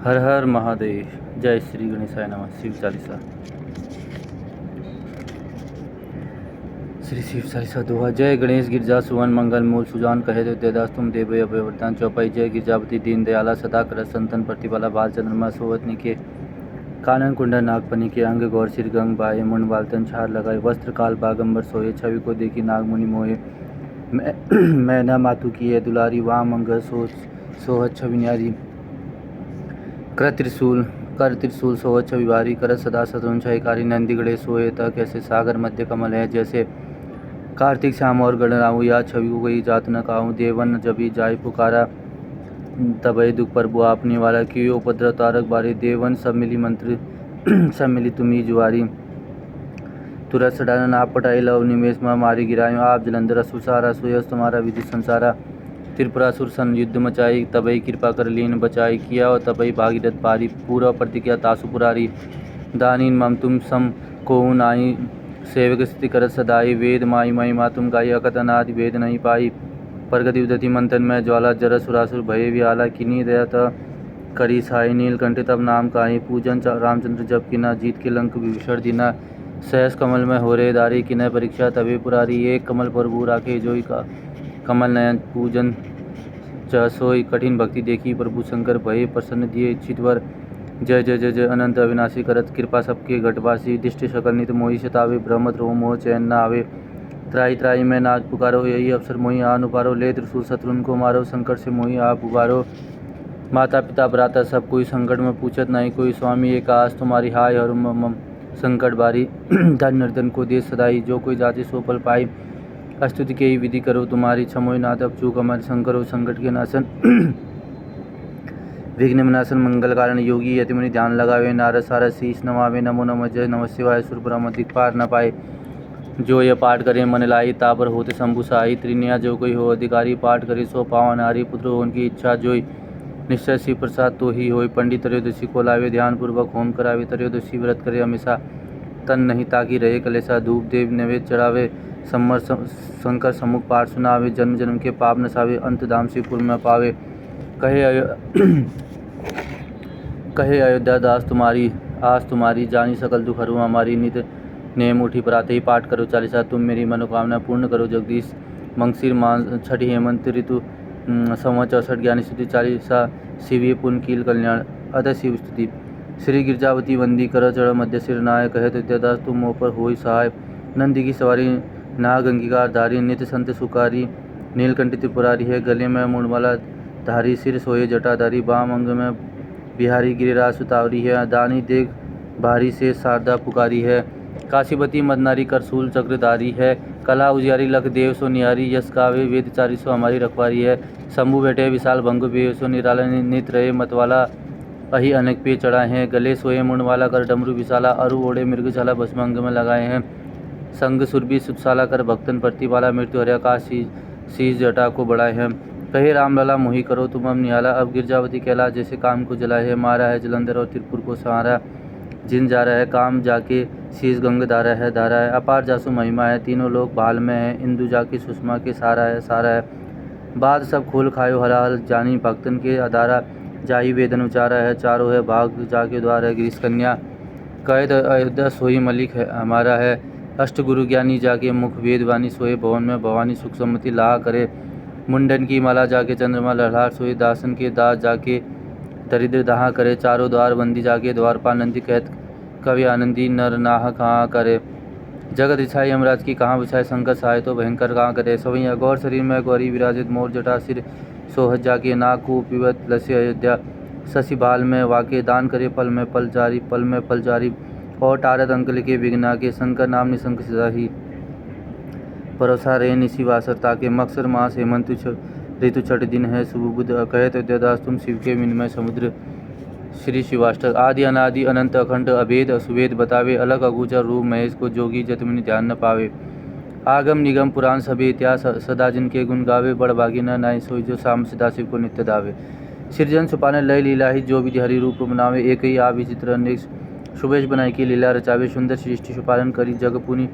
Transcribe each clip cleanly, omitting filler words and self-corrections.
हर हर महादेव। जय श्री गणेशाय नमः। शिव चालीसा। श्री शिव चालीसा दोहा। जय गणेश गिरजा सुवन मंगल मूल सुजान कहे तो देदास तुम देव अभयवर्धन चौपाई। जय गिरजापति दीन दयाला सदा कर संतन प्रतिपाला बाल चंद्रमा सोवतनी के कानन कुंडा नागपनी के अंग गौर सिर गंग बाए मुंड बालतन छार लगाए वस्त्र काल बागंबर सोए छवि को देखी नागमुनि मोहे मैं न मातु की है दुलारी वाम अंग सोहत छवि न्यारी कर त्रिशूल सोहत छवि भारी कर सदा शत्रुन क्षयकारी नंदी गड़े सोए तक कैसे सागर मध्य कमल है जैसे कार्तिक श्याम और गणराऊ या छवि को गई जात न काहूँ देवन जबी जाय पुकारा तबई दुख प्रभु आपने वाला की उपद्रव तारक बारी देवन सब मिली मंत्र सब मिली तुम्ही जुआरी तुरत सडानन आप पटाई लव निमेश में मारी गिराई आप जलंधर असुसारा सुयस तुम्हारा विधि संसारा त्रिपुरासुर सन युद्ध मचाई तबई कृपा कर लीन बचाई किया और तबई भागीरथ पारी पूरा प्रतिज्ञा तासु पुरारी दानीन मम तुम सम को नाई सेवक स्थिति कर सदाई वेद माई माई मा तुम गाई अकतनादि वेद नहीं पाई प्रगति उदति मंथन में ज्वाला जर सुरासुर भय विहाला किनी दया त करी साई नीलकंठ तब नाम काई पूजन रामचंद्र जब किना जीत के लंक विभीषण दीना सहस कमल में हो रे दारी किनय परीक्षा तबे पुरारी एक कमल प्रभु राखे जोई का कमल नयन पूजन च सोई कठिन भक्ति देखी प्रभु शंकर भय प्रसन्न दिए चितवर जय जय जय जय अनंत अविनाशी करत कृपा सबके घटवासी दिष्टि सकल नित मोहि सतावे भ्रमत रो मोह चैन न आवे त्राई त्राई में नाग पुकारो यही अवसर मोहि आन उपारो ले त्रिशूल शत्रुन को मारो संकट से मोहि आप उबारो माता पिता भ्राता सब कोई संकट में पूछत नहीं कोई स्वामी एक आस तुम्हारी हाय और मम संकट बारी धन निर्धन को दे सदाई जो कोई जाति सो पल पाई स्तुति के ही विधि करो तुम्हारी छमोय नाथ अब चूक हमारे शंकर हो संकट के नाशन विघ्न विनाशन मंगल कारण योगी यति मुनि ध्यान लगावे नारद सारद शीश नमावे नमो नमः जय नमः शिवाय सुर ब्रह्म दिख पार न पाए जो यह पाठ करे मन लाई तापर होते शंभु साई त्रिनिया जो कोई हो अधिकारी पाठ करे सो पावन नारी पुत्र हो उनकी इच्छा जोई निश्चय शिव प्रसाद तो ही होय पंडित त्रयोदशी को लावे ध्यान पूर्वक होम करावे त्रयोदशी व्रत करे हमेशा तन नहीं ताकि रहे कलेसा धूप देव नैवेद्य चढ़ावे सम्मर शंकर सम्मुख पाठ सुनावे जन्म जन्म के पाप नसावे अंत धाम शिवपुर में पावे कहे अयोध्या दास तुम्हारी आस तुम्हारी जानी सकल दुख हरू हमारी नित नेम उठी प्रातः ही पाठ करो चालीसा तुम मेरी मनोकामना पूर्ण करो जगदीश मंगसिर मान छठी हेमंत ऋतु संवत 64 ज्ञानी स्तुति चालीसा शिवीय पुण्य कील कल्याण अतः शिव स्तुति श्री गिरजावती वंदी कर चढ़ मध्य सिर नाय कहे तो तुम मोह पर होई सहाय नंदी की सवारी नाग अंगीकार धारी नित्य संत सुकारी नीलकंठ त्रिपुरारी है गले में मुंडमाला धारी सिर सोए जटाधारी बाम अंग में बिहारी गिरिराज सुतावरी है दानी देख भारी से शारदा पुकारी है काशीपति मदनारी करसूल चक्रधारी है कला उजियारी लख देव सो निहारी यश कावे वेद चारी सो हमारी रखवारी है शंभु बेटे विशाल भंग पे सो निराला नित रहे मतवाला अही अनेक पे चढ़ाए हैं गले सोए मुंडवाला कर डमरू विशाला अरु ओढ़े मृगशाला भस्म अंग में लगाए हैं संग सुरभि सुतशाला कर भक्तन प्रतिपाला मृत्यु हरिया का शीश जटा को बढ़ाए हैं कहे रामलला मोही करो तुम अब निहाला अब गिरजावती कहला जैसे काम को जलाए है मारा है जलंधर और त्रिपुर को सहारा जिन जा रहा है काम जाके शीश गंग धारा है अपार जासु महिमा है तीनों लोग भाल में है इंदु जाके सुषमा के सारा है बाद सब खोल खायो हलाल जानी भक्तन के अधारा जाही वेदन उचारा है चारों है भाग जाके द्वार है गिरीश कन्या कैद अयोध्या सोई मलिक है हमारा है अष्ट गुरु ज्ञानी जाके मुख वेदवानी सोए भवन में भवानी सुख सम्मति लाहा करे मुंडन की माला जाके चंद्रमा लहलार सोए दासन के दास जाके दरिद्र दाहा करे चारों द्वार बंदी जाके द्वारपाल नंदी कहत कवि आनंदी नर नाह कहाँ करे जगत इच्छाई यमराज की कहाँ बिछाए संकट सहाय तो भयंकर कहाँ करे सवैया गौर शरीर में गौरी विराजित मोर जटा सिर सोहत जाके नाकू पिबत लस्य अयोध्या शशि बाल में वाके दान करे पल में पल जारी और टारत अंक लिखे विघ्ना के शंकर नाम निशंक सिदाही परोसा रे निशी वासरता के मक्सर मास हेमंत ऋतु छठ दिन है शुभ बुध कहत अयोध्यादास तुम शिव के मिनमय समुद्र श्री शिवाष्टक आदि अनादि अनंत अखंड अभेद असुवेद बतावे अलग अगूचर रूप महेश को जोगी जतमिन ध्यान न पावे आगम निगम पुराण सभी इतिहास सदा जिनके गुण गावे बड़ भागी न नाई सोई जो शाम सदा शिव को नित्य दावे सृजन छुपाने लय लीला ही जो विधि हरि रूप बनावे एक ही आ विचित्र अनेक शुभेश बनाई की लीला रचावे सुंदर सृष्टि छुपालन करी जग पुनि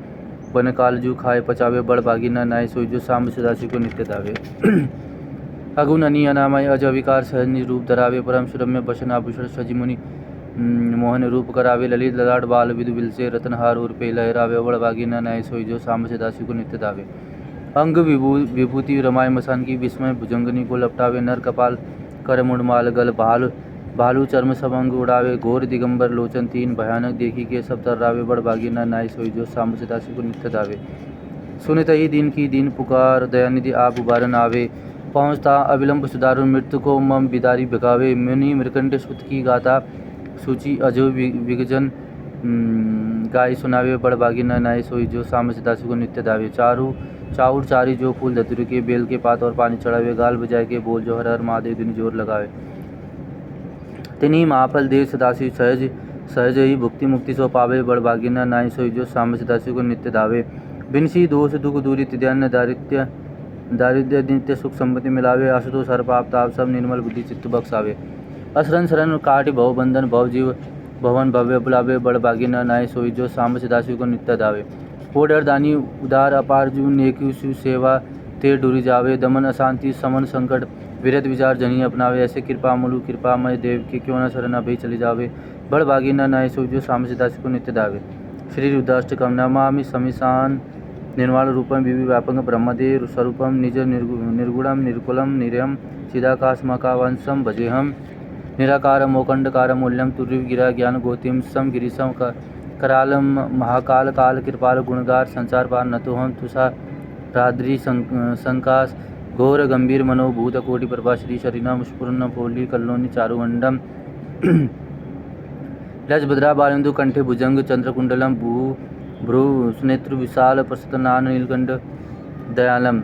बन कालजू खाए पचावे बड़ भागी न नाई सोई जो शाम सदा शिव को नित्य दावे अगुण अनी अनामय अज अविकार सहज रूप धरावे परम सुरम्य बसन आभूषण सजी मुनि मोहन रूप करावे ललित ललाट बाल विदु बिलसे रतनहार उर पे लहरावे बड़ भागी न नए सोई जो साम से दासी को नित्य दावे अंग विभूति रमाय मसान की विस्मय भुजंगनी को लपटावे नर कपाल कर मुंडमाल गल भालू चर्म सब अंग उड़ावे घोर दिगंबर लोचन तीन भयानक देखी के सब तर्रावे बड़ भागी न नाय सोई जो साम से दासी को नित्य दावे सुनित ही दिन की दिन पुकार दयानिधि आप उबारन आवे पहुँचता अविलंब सुधारु मृत्यु को मम बिदारी भिगावे मुनि मृकंड सुत की गाथा सूची अजो विगजन गाय सुनावे बड़ भागी न नाय सोई जो साम से दासी को नित्य दावे चाउर चारी जो फूल धतुर के बेल के पात और पानी चढ़ावे गाल बजाए के बोल जो हर हर महादेव दिन जोर लगावे तिनी महाफल देव सदासी सहज ही भुक्ति मुक्ति सो पावे बड़ भागी न नाय सोई जो साम से दासी को नित्य दावे बिनसी दोष दुख दूरी तिद्यान्न दारिद्र्य नित्य सुख संपत्ति मिलावे आशुतोष हर पाप ताप सब निर्मल बुद्धि चित्त बख्शावे असरन शरण काटि भव बंधन भव जीव भवन भव्य बुलावे बड़ भागी न नाय सोई जो साम से दासी को नित्य दावे ओडर दानी उदार अपार जू नेकी शिव सेवा ते डूरी जावे दमन अशांति समन संकट विरत विचार जनी अपनावे ऐसे कृपा मुलु कृपामय देव की क्यों न शरण अभय चली जावे बड़ भागी न नाय सोई जो साम से दासी को नित्य दावे श्री रुद्राष्टकम नमामि समीसान निर्वाण रूपम विभि व्यापक ब्रह्मदेव स्वरूपम निज निर्गुणम निर्कुलम निरयम चिदाकाशमकावंशम भजेहम निराकार मोकंडकार मूल्यम तुर्य गिरा ज्ञान गोतिम सम गिरीशम करालम महाकाल काल कृपाल गुणगार संसार पार नतो हम तुषा राद्री संकाश घोर गंभीर मनोभूत कोटि प्रभा श्री शरीरम स्फुरन्न पोली कल्लोनि चारुवंडम लजभद्रा बालिंदु कंठे भुजंग चंद्रकुंडलम भ्रू सुनेत्र विशाल प्रसतनान नीलकंठ दयालम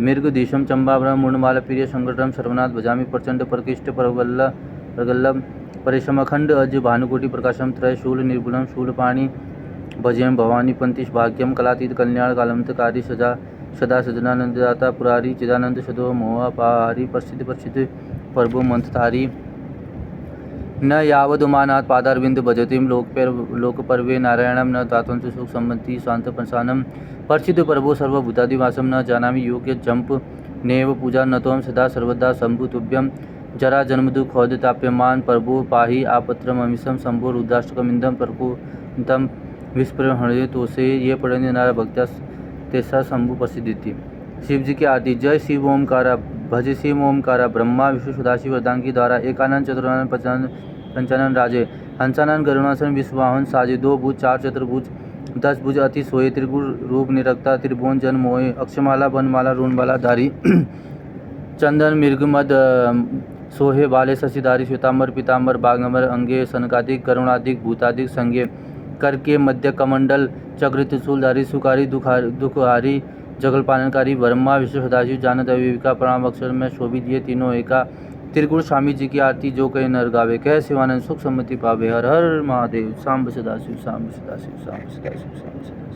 मृगदीशम चंबावरम मूर्णमाल प्रिय संकटम सर्वनाथ भजामी प्रचंड प्रकृष्ट प्रगल्लभ परिश्रमखंड अज भानुकोटि प्रकाशम त्रयशूल निर्गुणम शूलपाणी भजेम भवानी पंतिश भाग्यम कलातीत कल्याण कालंतकारी सदा सजनानंददाता पुरारी चिदानंद सदो मोहापाहारी प्रसिद्ध प्रभु मंथतारी न यावदुमानात् पादारविंद भजतीम लोकपर्वे नारायणम न तात्वंत सुख संबंधी शांत पंसानम प्रसिद्ध प्रभो सर्वभूतादिवासम न जानामि योग्य जंप नेव पूजा नतोम सदा सर्वदा शंभु तुभ्यम जरा जन्म दुख ताप्यमान प्रभु पाहि आपत्रम अमिषम शंभो रुद्राष्टकमिंदम प्रकुंतम विस्पृहणे तोसे ये पढ़ने नारा भक्त्या तेसा शंभु प्रसिद्धि थी। शिव जी की आरती। जय शिव ओमकारा भज शिव ओमकारा ब्रह्मा विष्णु सदाशिव वरदान की द्वारा एकानंद चतुरानंद पंचानन राजे हंसानंद गरुणासन विश्वाहन साजे दो भुज चार चतुर्भुज 10 भुज अति सोए त्रिगुण रूप निरक्ता त्रिभुवन जन मोहे अक्षमाला बनमाला ऋणमाला धारी चंदन मृगमद सोहे बाले शशिधारी श्वेतांबर पीतांबर बागंबर अंगे सनकादिक करुणादिक भूतादिक संगे करके मध्य कमंडल चक्र त्रिशूलधारी सुकारी दुखहारी जगल पालनकारी ब्रह्मा विष्णु सदाशिव जानत अविविका प्रणाम अक्षर में शोभित ये तीनों एका त्रिगुण स्वामी जी की आरती जो कहे नर गावे कह शिवानंद सुख सम्मति पावे हर हर महादेव सांब सदाशिव सांब सदाशिव सांब सदाशिव सांब सदाशिव।